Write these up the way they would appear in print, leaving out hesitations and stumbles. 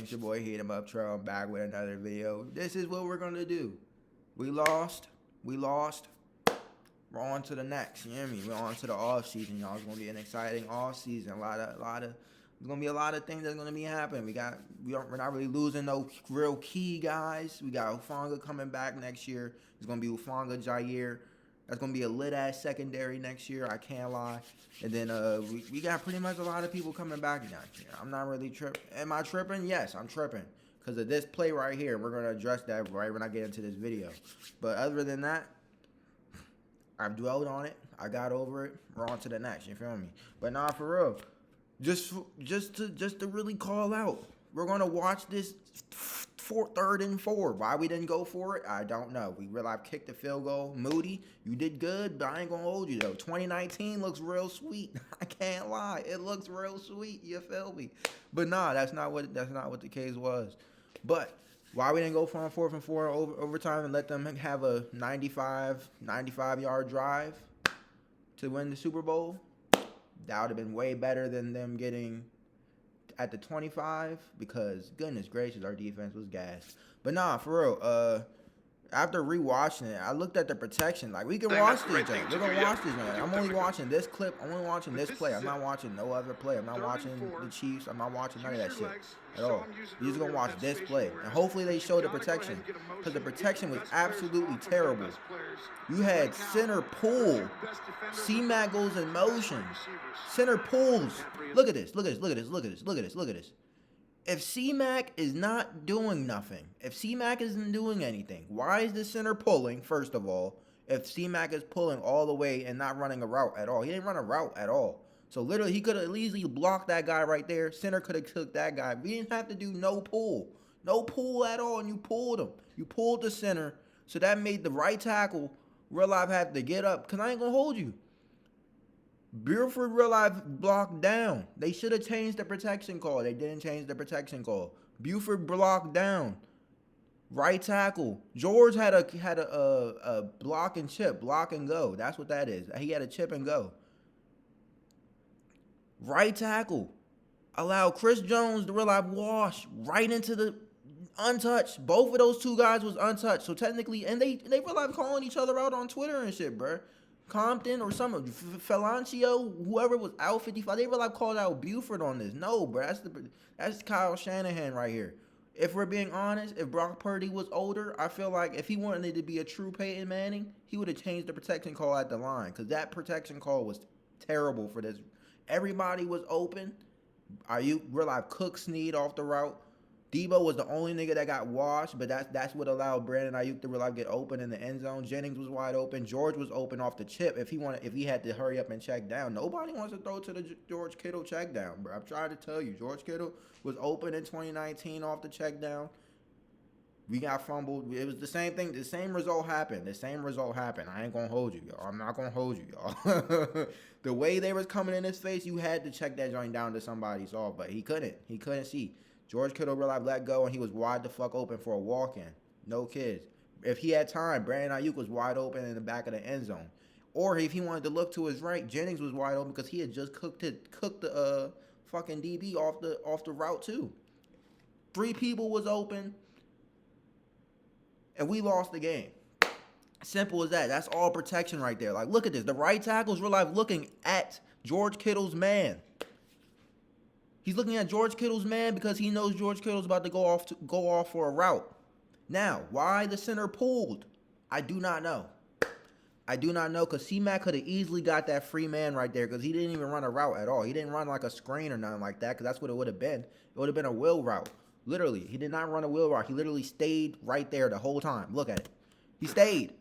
It's your boy HeatEmUpTrell. I'm back with another video. This is what we're gonna do. We lost. We're on to the next. You hear me? We're on to the off season, y'all. It's gonna be an exciting off season. There's gonna be a lot of things that's gonna be happening. We're not really losing no real key guys. We got Ufanga coming back next year. It's gonna be Ufanga, Jair. That's gonna be a lit ass secondary next year. I can't lie. And then we got pretty much a lot of people coming back next year. I'm not really tripping. Am I tripping? Yes, I'm tripping because of this play right here. We're gonna address that right when I get into this video. But other than that, I've dwelled on it. I got over it. We're on to the next. You feel me? But nah, for real. Just to really call out. We're gonna watch this 3rd and 4. Why we didn't go for it, I don't know. We realized kicked the field goal. Moody, you did good, but I ain't gonna hold you though. 2019 looks real sweet. I can't lie. It looks real sweet. You feel me? But nah, that's not what the case was. But why we didn't go for 4th and 4 overtime and let them have a 95 yard drive to win the Super Bowl? That would have been way better than them getting at the 25, because goodness gracious, our defense was gas. But nah, for real, after rewatching it, I looked at the protection. Like, we can watch this, Jay. We're gonna watch this, man. I'm only watching this clip. I'm only watching this play. I'm not watching no other play. I'm not watching the Chiefs. I'm not watching none of that shit at all. We're just gonna watch this play, and hopefully they show the protection, because the protection was absolutely terrible. You had center pull. C-Mac goes in motion. Center pulls. Look at this. Look at this. Look at this. Look at this. Look at this. Look at this. If C-Mac is not doing nothing, if C-Mac isn't doing anything, why is the center pulling, first of all, if C-Mac is pulling all the way and not running a route at all? He didn't run a route at all. So literally, he could have easily blocked that guy right there. Center could have took that guy. We didn't have to do no pull. No pull at all, and you pulled him. You pulled the center, so that made the right tackle real life have to get up, because I ain't going to hold you. Buford real life blocked down. They should have changed the protection call. They didn't change the protection call. Buford blocked down. Right tackle. George had a block and chip, block and go. That's what that is. He had a chip and go. Right tackle. Allow Chris Jones to real life wash right into the untouched. Both of those two guys was untouched. So technically, and they real life calling each other out on Twitter and shit, bruh. Compton or some Felancio, whoever was out 55, they real life called out Buford on this. No, bro, that's Kyle Shanahan right here. If we're being honest, if Brock Purdy was older, I feel like if he wanted to be a true Peyton Manning, he would have changed the protection call at the line, because that protection call was terrible for this. Everybody was open. Ayuk real life Cook Sneed off the route. Debo was the only nigga that got washed, but that's what allowed Brandon Ayuk to real life get open in the end zone. Jennings was wide open. George was open off the chip. If he had to hurry up and check down, nobody wants to throw to the George Kittle check down, bro. I'm trying to tell you, George Kittle was open in 2019 off the check down. We got fumbled. It was the same thing. The same result happened. I ain't gonna hold you, y'all. I'm not gonna hold you, y'all. The way they was coming in his face, you had to check that joint down to somebody's off, but he couldn't. He couldn't see. George Kittle real life let go, and he was wide the fuck open for a walk-in. No kids. If he had time, Brandon Ayuk was wide open in the back of the end zone. Or if he wanted to look to his right, Jennings was wide open because he had just cooked the fucking DB off the route too. 3 people was open, and we lost the game. Simple as that. That's all protection right there. Like, look at this. The right tackle's real life looking at George Kittle's man. He's looking at George Kittle's man because he knows George Kittle's about to go off for a route. Now, why the center pulled? I do not know. Because C-Mac could have easily got that free man right there, because he didn't even run a route at all. He didn't run like a screen or nothing like that, because that's what it would have been. It would have been a wheel route. Literally, he did not run a wheel route. He literally stayed right there the whole time. Look at it. He stayed.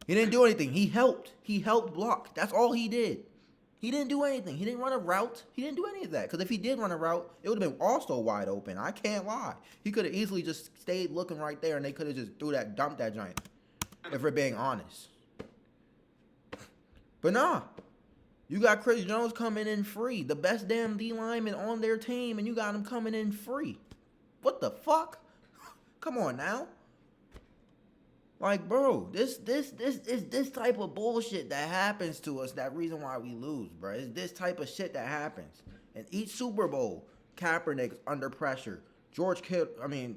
He didn't do anything. He helped. He helped block. That's all he did. He didn't do anything. He didn't run a route. He didn't do any of that. Because if he did run a route, it would have been also wide open. I can't lie. He could have easily just stayed looking right there, and they could have just dumped that giant. If we're being honest. But nah. You got Chris Jones coming in free. The best damn D lineman on their team, and you got him coming in free. What the fuck? Come on now. Like, bro, this is this type of bullshit that happens to us. That reason why we lose, bro. It's this type of shit that happens. And each Super Bowl, Kaepernick's under pressure. Jimmy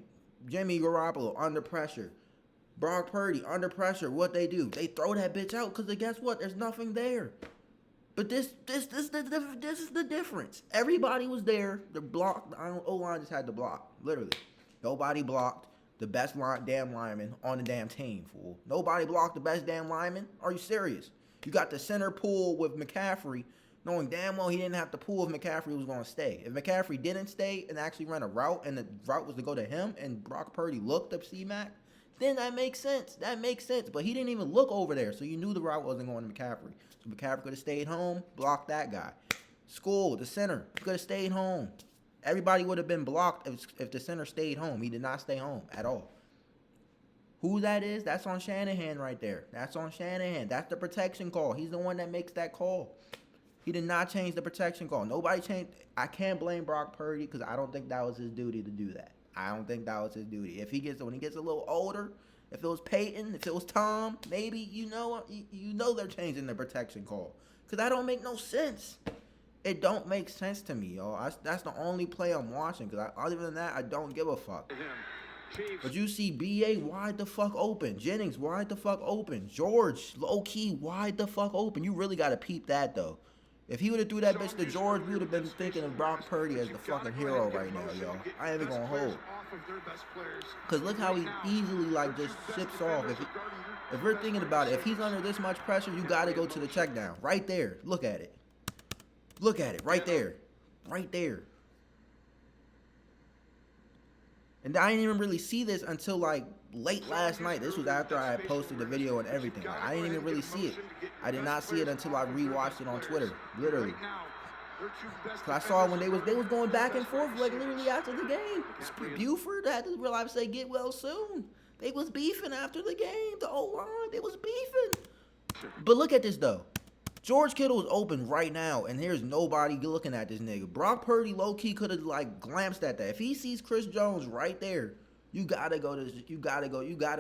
Garoppolo under pressure. Brock Purdy under pressure. What they do? They throw that bitch out because guess what? There's nothing there. But this is the difference. Everybody was there. The block, O-line just had to block. Literally. Nobody blocked the best damn lineman on the damn team, fool. Nobody blocked the best damn lineman. Are you serious? You got the center pull with McCaffrey, knowing damn well he didn't have to pull if McCaffrey was going to stay. If McCaffrey didn't stay and actually ran a route, and the route was to go to him, and Brock Purdy looked up C-Mac, then that makes sense. That makes sense. But he didn't even look over there, so you knew the route wasn't going to McCaffrey. So McCaffrey could have stayed home, blocked that guy. School, the center, could have stayed home. Everybody would have been blocked if the center stayed home. He did not stay home at all. Who that is, that's on Shanahan right there. That's on Shanahan. That's the protection call. He's the one that makes that call. He did not change the protection call. Nobody changed. I can't blame Brock Purdy because I don't think that was his duty to do that. I don't think that was his duty. When he gets a little older, if it was Peyton, if it was Tom, maybe you know they're changing the protection call because that don't make no sense. It don't make sense to me, y'all. That's the only play I'm watching because other than that, I don't give a fuck. But you see B.A. wide the fuck open. Jennings wide the fuck open. George, low-key, wide the fuck open. You really got to peep that, though. If he would have threw that bitch to George, we would have been thinking of Brock Purdy as the fucking hero right now, y'all. I ain't even going to hold. Because look how he easily, just ships off. If we're thinking about it, if he's under this much pressure, you got to go to the check down. Right there. Look at it. Look at it. Right there. Right there. And I didn't even really see this until late last night. This was after I had posted the video and everything. I didn't even really see it. I did not see it until I rewatched it on Twitter. Literally. So I saw when they was going back and forth literally after the game. Buford had to realize say get well soon. They was beefing after the game. The O-line, they was beefing. But look at this though. George Kittle is open right now, and there's nobody looking at this nigga. Brock Purdy low-key could have glanced at that. If he sees Chris Jones right there, you gotta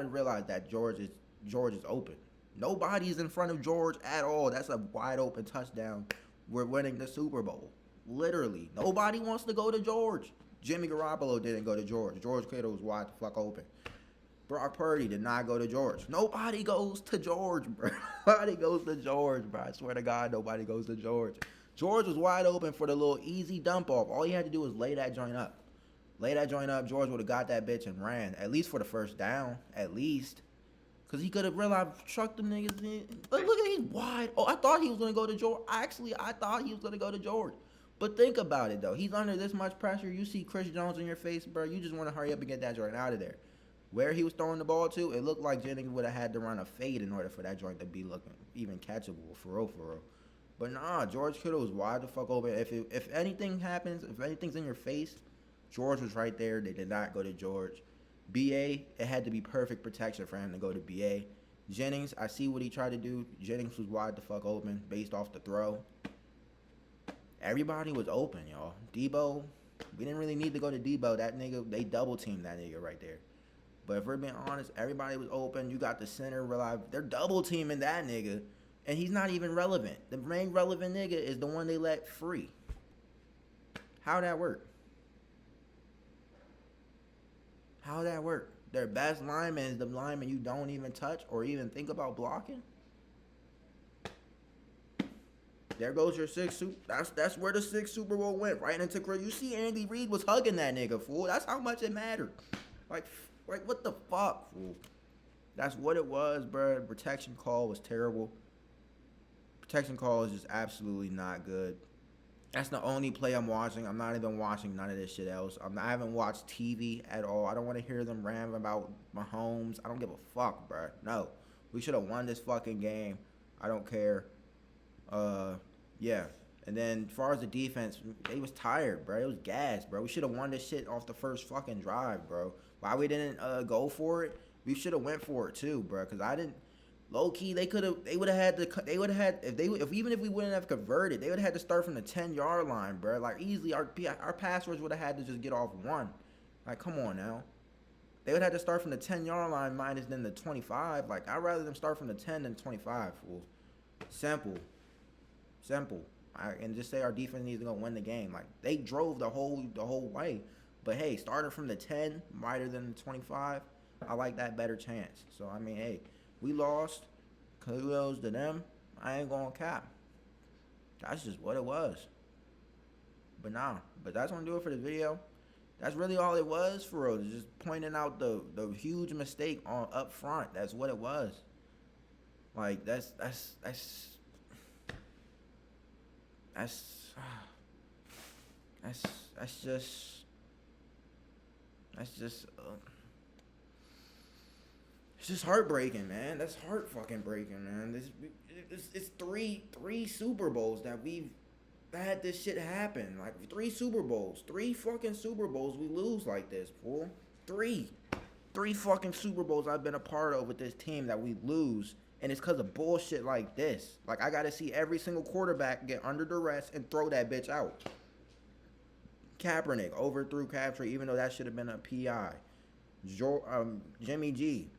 realize that George is open. Nobody's in front of George at all. That's a wide open touchdown. We're winning the Super Bowl. Literally. Nobody wants to go to George. Jimmy Garoppolo didn't go to George. George Kittle was wide the fuck open. Brock Purdy did not go to George. Nobody goes to George, bro. Nobody goes to George, bro. I swear to God, nobody goes to George. George was wide open for the little easy dump off. All he had to do was lay that joint up. Lay that joint up. George would have got that bitch and ran. At least for the first down. At least. Because he could have realized, trucked them niggas in. But look at he's wide. Oh, I thought he was going to go to George. Actually, I thought he was going to go to George. But think about it, though. He's under this much pressure. You see Chris Jones in your face, bro. You just want to hurry up and get that joint out of there. Where he was throwing the ball to, it looked like Jennings would have had to run a fade in order for that joint to be looking even catchable, for real, for real. But nah, George Kittle was wide the fuck open. If anything happens, if anything's in your face, George was right there. They did not go to George. B.A., it had to be perfect protection for him to go to B.A. Jennings, I see what he tried to do. Jennings was wide the fuck open based off the throw. Everybody was open, y'all. Debo, we didn't really need to go to Debo. That nigga, they double-teamed that nigga right there. But if we're being honest, everybody was open. You got the center reliable. They're double teaming that nigga, and he's not even relevant. The main relevant nigga is the one they let free. How'd that work? How'd that work? Their best lineman is the lineman you don't even touch or even think about blocking. There goes your that's where the sixth Super Bowl went, right into Chris. You see Andy Reid was hugging that nigga, fool. That's how much it mattered. Like, what the fuck, fool? That's what it was, bro. The protection call was terrible. Protection call is just absolutely not good. That's the only play I'm watching. I'm not even watching none of this shit else. I haven't watched TV at all. I don't want to hear them rant about Mahomes. I don't give a fuck, bro. No. We should have won this fucking game. I don't care. Yeah. And then as far as the defense, they was tired, bro. It was gas, bro. We should have won this shit off the first fucking drive, bro. Why we didn't go for it? We should have went for it too, bro. Cause I didn't. Low key, they would have had even if we wouldn't have converted, they would have had to start from the 10-yard line, bro. Like easily, our pass rush would have had to just get off one. Like, come on now. They would have to start from the 10-yard line minus than the 25. Like, I'd rather them start from the 10 than 25, fool. Simple. And just say our defense needs to go win the game. Like, they drove the whole way. But hey, starting from the 10 rather than the 25, I like that better chance. So I mean, hey, we lost. Kudos to them. I ain't gonna cap. That's just what it was. But nah, but that's gonna do it for the video. That's really all it was for real. Just pointing out the huge mistake on up front. That's what it was. Like that's that's that's that's just that's just it's just heartbreaking, man. That's heart fucking breaking, man. It's three Super Bowls that we've had this shit happen. Like three Super Bowls, three fucking Super Bowls we lose like this, fool. Three fucking Super Bowls I've been a part of with this team that we lose, and it's because of bullshit like this. Like I gotta see every single quarterback get under duress and throw that bitch out. Kaepernick overthrew Crabtree, even though that should have been a PI. Jimmy G.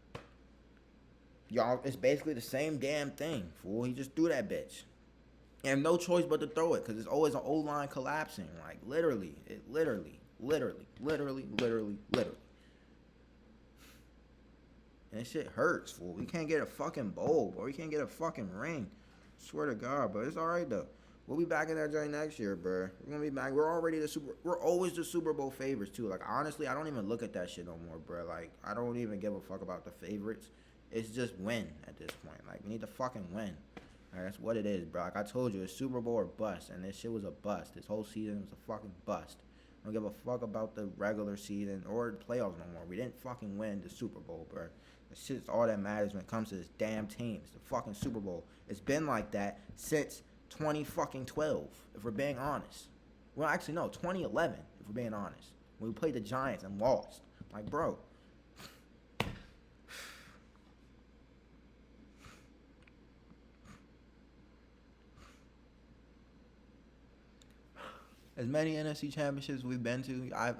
Y'all, it's basically the same damn thing, fool. He just threw that bitch. And no choice but to throw it, because it's always an O-line collapsing. Like, literally. And this shit hurts, fool. We can't get a fucking bowl, bro. We can't get a fucking ring. Swear to God, but it's alright, though. We'll be back in that joint next year, bro. We're gonna be back. We're always the Super Bowl favorites, too. Like, honestly, I don't even look at that shit no more, bro. Like, I don't even give a fuck about the favorites. It's just win at this point. Like, we need to fucking win. Like, that's what it is, bro. Like I told you, it's Super Bowl or bust, and this shit was a bust. This whole season was a fucking bust. I don't give a fuck about the regular season or the playoffs no more. We didn't fucking win the Super Bowl, bro. This shit's all that matters when it comes to this damn team. It's the fucking Super Bowl. It's been like that since 2012, if we're being honest. Well, actually, no, 2011, if we're being honest. When we played the Giants and lost. Like, bro. As many NFC championships we've been to, I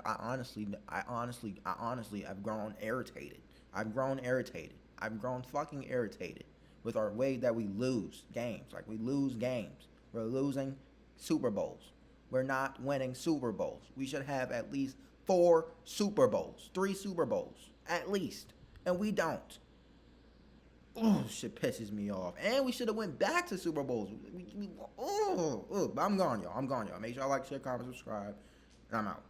honestly have grown irritated. I've grown fucking irritated with our way that we lose games. Like, we lose games. We're losing Super Bowls. We're not winning Super Bowls. We should have at least 4 Super Bowls, 3 Super Bowls, at least. And we don't. Oh, shit pisses me off. And we should have went back to Super Bowls. But I'm gone, y'all. Make sure y'all like, share, comment, subscribe. And I'm out.